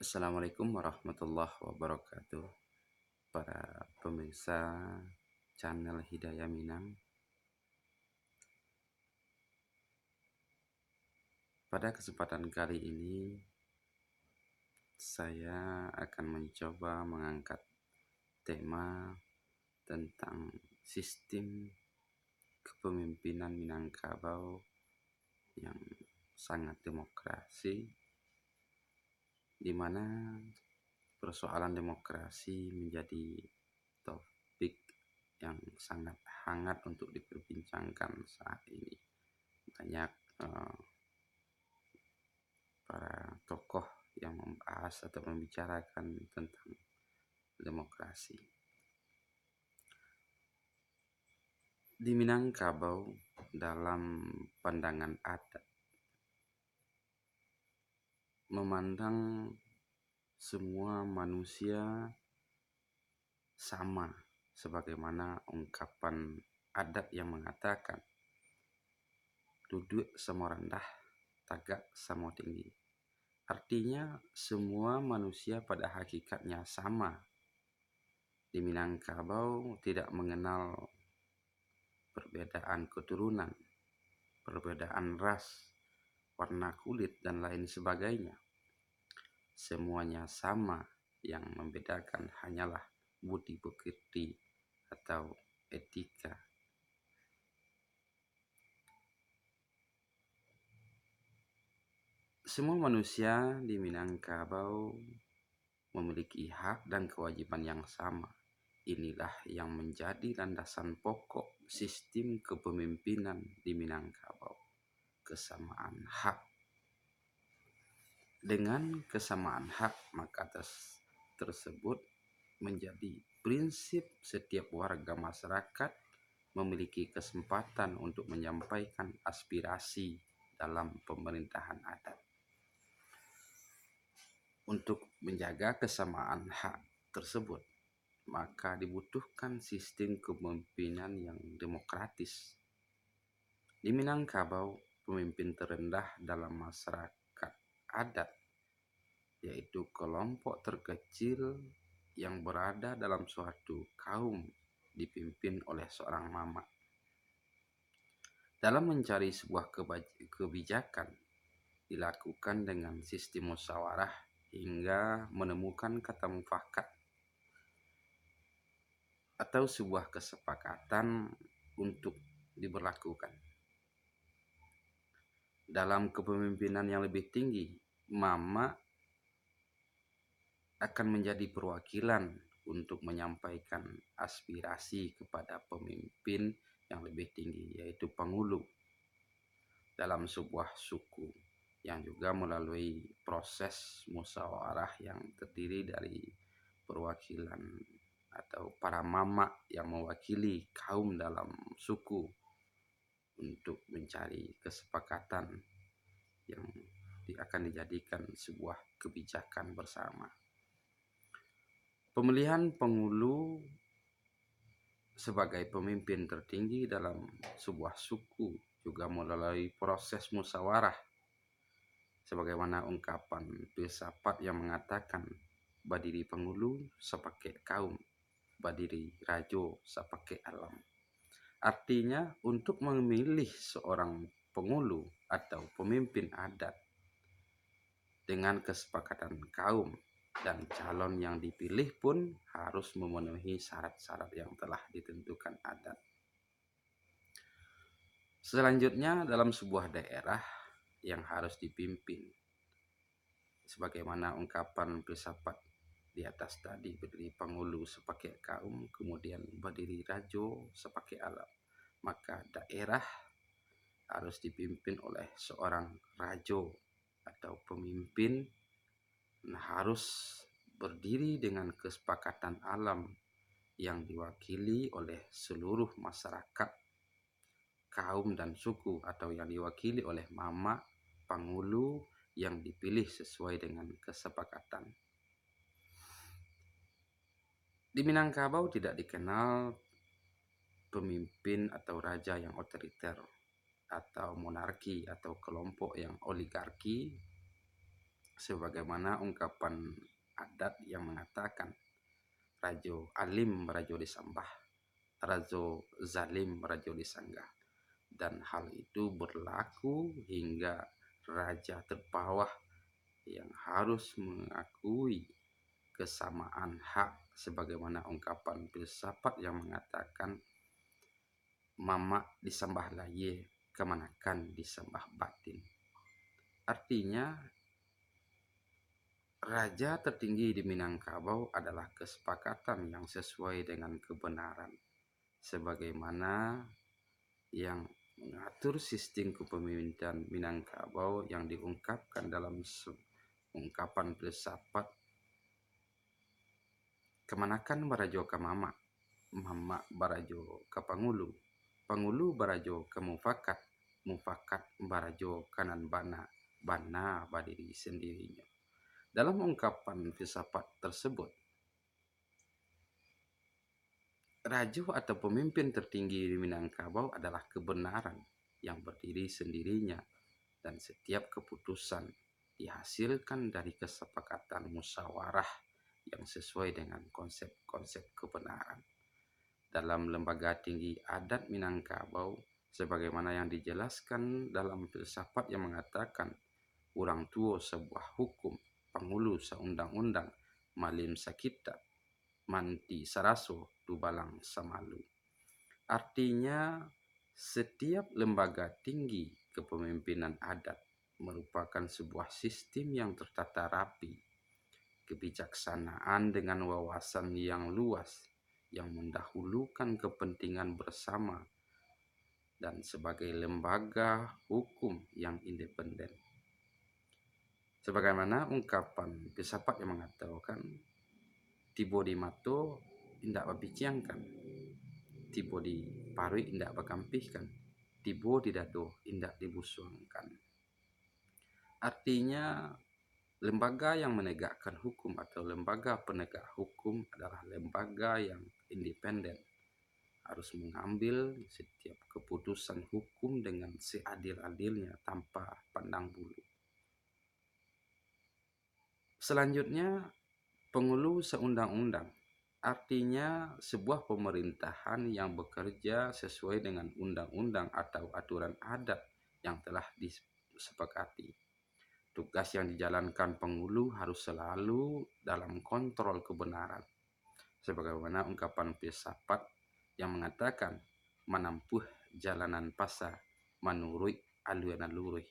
Assalamualaikum warahmatullahi wabarakatuh. Para pemirsa channel Hidayah Minang. Pada kesempatan kali ini saya akan mencoba mengangkat tema tentang sistem kepemimpinan Minangkabau yang sangat demokrasi, di mana persoalan demokrasi menjadi topik yang sangat hangat untuk diperbincangkan saat ini. Banyak para tokoh yang membahas atau membicarakan tentang demokrasi. Di Minangkabau, dalam pandangan adat, memandang semua manusia sama, sebagaimana ungkapan adat yang mengatakan duduk sama rendah, tagak sama tinggi. Artinya semua manusia pada hakikatnya sama. Di Minangkabau tidak mengenal perbedaan keturunan, perbedaan ras, warna kulit, dan lain sebagainya. Semuanya sama, yang membedakan hanyalah budi pekerti atau etika. Semua manusia di Minangkabau memiliki hak dan kewajiban yang sama. Inilah yang menjadi landasan pokok sistem kepemimpinan di Minangkabau. Kesamaan hak. Dengan kesamaan hak, maka tersebut menjadi prinsip setiap warga masyarakat memiliki kesempatan untuk menyampaikan aspirasi dalam pemerintahan adat. Untuk menjaga kesamaan hak tersebut, maka dibutuhkan sistem kepemimpinan yang demokratis. Di Minangkabau, pemimpin terendah dalam masyarakat adat, yaitu kelompok terkecil yang berada dalam suatu kaum, dipimpin oleh seorang mama. Dalam mencari sebuah kebijakan, dilakukan dengan sistem musyawarah hingga menemukan kata mufakat atau sebuah kesepakatan untuk diberlakukan. Dalam kepemimpinan yang lebih tinggi, mama akan menjadi perwakilan untuk menyampaikan aspirasi kepada pemimpin yang lebih tinggi, yaitu pengulu dalam sebuah suku, yang juga melalui proses musyawarah yang terdiri dari perwakilan atau para mama yang mewakili kaum dalam suku untuk mencari kesepakatan yang akan dijadikan sebuah kebijakan bersama. Pemilihan pengulu sebagai pemimpin tertinggi dalam sebuah suku juga melalui proses musyawarah, sebagaimana ungkapan filsafat yang mengatakan badiri pengulu sepake kaum, badiri rajo sepake alam. Artinya untuk memilih seorang pengulu atau pemimpin adat dengan kesepakatan kaum, dan calon yang dipilih pun harus memenuhi syarat-syarat yang telah ditentukan adat. Selanjutnya, dalam sebuah daerah yang harus dipimpin, sebagaimana ungkapan filsafat di atas tadi, berdiri pengulu sebagai kaum, kemudian berdiri rajo sebagai alam, maka daerah harus dipimpin oleh seorang rajo atau pemimpin, harus berdiri dengan kesepakatan alam yang diwakili oleh seluruh masyarakat, kaum dan suku, atau yang diwakili oleh mama pengulu yang dipilih sesuai dengan kesepakatan. Di Minangkabau tidak dikenal pemimpin atau raja yang otoriter atau monarki atau kelompok yang oligarki, sebagaimana ungkapan adat yang mengatakan rajo alim rajo disambah, rajo zalim rajo disanggah. Dan hal itu berlaku hingga raja terbawah yang harus mengakui kesamaan hak, sebagaimana ungkapan filsafat yang mengatakan mamak disembah laye, kemanakan disembah batin. Artinya raja tertinggi di Minangkabau adalah kesepakatan yang sesuai dengan kebenaran, sebagaimana yang mengatur sistem kepemimpinan Minangkabau yang diungkapkan dalam ungkapan filsafat kemanakan barajo ke mama, mama barajo ke pangulu, pangulu barajo ke mufakat, mufakat barajo kanan bana, bana badiri sendirinya. Dalam ungkapan filsafat tersebut, rajo atau pemimpin tertinggi di Minangkabau adalah kebenaran yang berdiri sendirinya, dan setiap keputusan dihasilkan dari kesepakatan musyawarah yang sesuai dengan konsep-konsep kebenaran. Dalam lembaga tinggi adat Minangkabau, sebagaimana yang dijelaskan dalam filsafat yang mengatakan urang tuo sebuah hukum, pangulu seundang-undang, malim sakita, manti saraso, dubalang samalu. Artinya setiap lembaga tinggi kepemimpinan adat merupakan sebuah sistem yang tertata rapi, kebijaksanaan dengan wawasan yang luas, yang mendahulukan kepentingan bersama, dan sebagai lembaga hukum yang independen. Sebagaimana ungkapan filsafat yang mengatakan tibo di mato indak babiciangkan, tibo di parui indak bakampihkan, tibo di dado indak dibusuangkan. Artinya lembaga yang menegakkan hukum atau lembaga penegak hukum adalah lembaga yang independen, harus mengambil setiap keputusan hukum dengan seadil-adilnya tanpa pandang bulu. Selanjutnya, pengulu seundang-undang, artinya sebuah pemerintahan yang bekerja sesuai dengan undang-undang atau aturan adat yang telah disepakati. Tugas yang dijalankan pengulu harus selalu dalam kontrol kebenaran, sebagaimana ungkapan filsafat yang mengatakan menempuh jalanan pasar menurut alun-alun.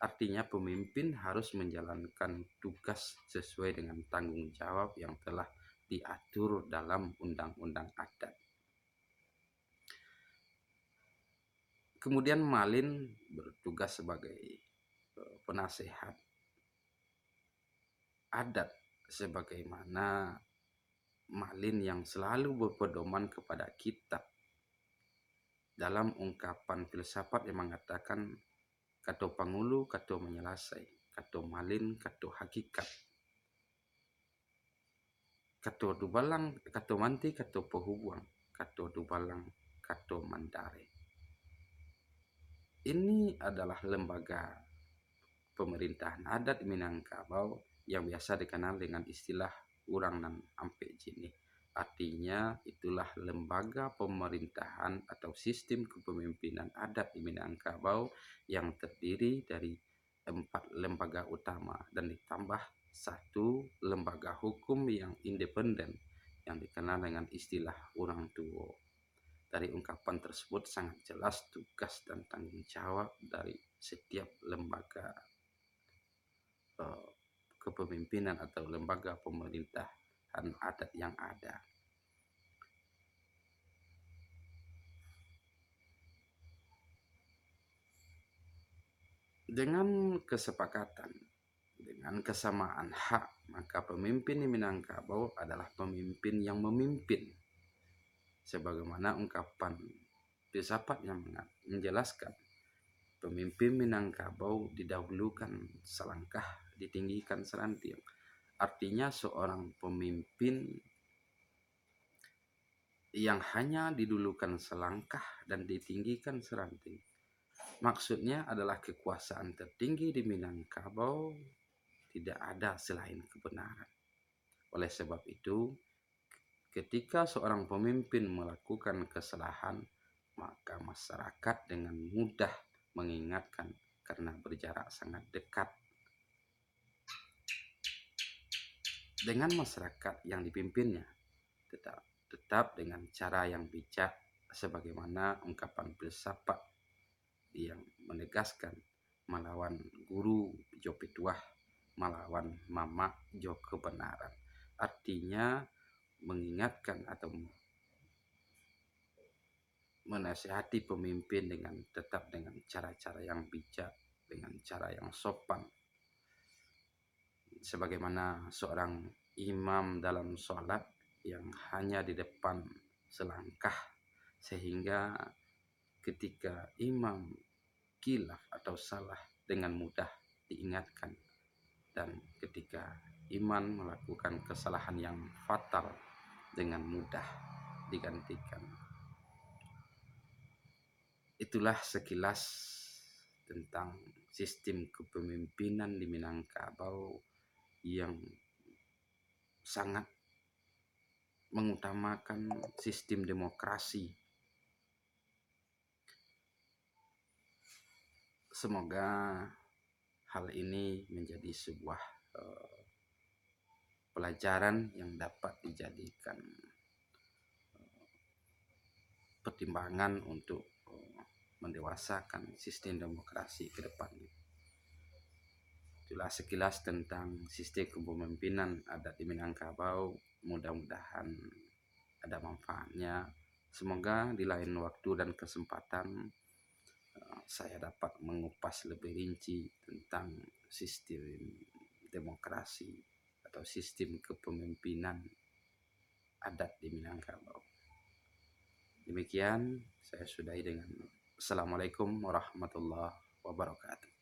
Artinya pemimpin harus menjalankan tugas sesuai dengan tanggung jawab yang telah diatur dalam undang-undang adat. Kemudian malin bertugas sebagai penasehat adat, sebagaimana malin yang selalu berpedoman kepada kitab. Dalam ungkapan filsafat yang mengatakan kato pangulu kato menyelasai, kato malin kato hakikat, kato dubalang kato manti kato pehubuang, kato dubalang kato mandare. Ini adalah lembaga pemerintahan adat Minangkabau yang biasa dikenal dengan istilah urang nan ampe jini. Artinya itulah lembaga pemerintahan atau sistem kepemimpinan adat di Minangkabau yang terdiri dari 4 lembaga utama dan ditambah 1 lembaga hukum yang independen yang dikenal dengan istilah urang tuo. Dari ungkapan tersebut sangat jelas tugas dan tanggung jawab dari setiap lembaga kepemimpinan atau lembaga pemerintahan adat yang ada. Dengan kesepakatan, dengan kesamaan hak, maka pemimpin di Minangkabau adalah pemimpin yang memimpin. Sebagaimana ungkapan filsafat yang menjelaskan, pemimpin Minangkabau didahulukan selangkah, ditinggikan seranting. Artinya seorang pemimpin yang hanya didulukan selangkah dan ditinggikan seranting. Maksudnya adalah kekuasaan tertinggi di Minangkabau tidak ada selain kebenaran. Oleh sebab itu, ketika seorang pemimpin melakukan kesalahan, maka masyarakat dengan mudah mengingatkan karena berjarak sangat dekat dengan masyarakat yang dipimpinnya, tetap dengan cara yang bijak, sebagaimana ungkapan filsafat yang menegaskan melawan guru jo pituah, melawan mama jo kebenaran. Artinya mengingatkan atau menasihati pemimpin dengan tetap dengan cara-cara yang bijak, dengan cara yang sopan. Sebagaimana seorang imam dalam sholat yang hanya di depan selangkah, sehingga ketika imam kilaf atau salah dengan mudah diingatkan, dan ketika imam melakukan kesalahan yang fatal dengan mudah digantikan. Itulah sekilas tentang sistem kepemimpinan di Minangkabau yang sangat mengutamakan sistem demokrasi. Semoga hal ini menjadi sebuah pelajaran yang dapat dijadikan pertimbangan untuk mendewasakan sistem demokrasi ke depan. Itulah sekilas tentang sistem kepemimpinan adat di Minangkabau. Mudah-mudahan ada manfaatnya. Semoga di lain waktu dan kesempatan saya dapat mengupas lebih rinci tentang sistem demokrasi atau sistem kepemimpinan adat di Minangkabau. Demikian saya sudahi dengan Assalamualaikum warahmatullahi wabarakatuh.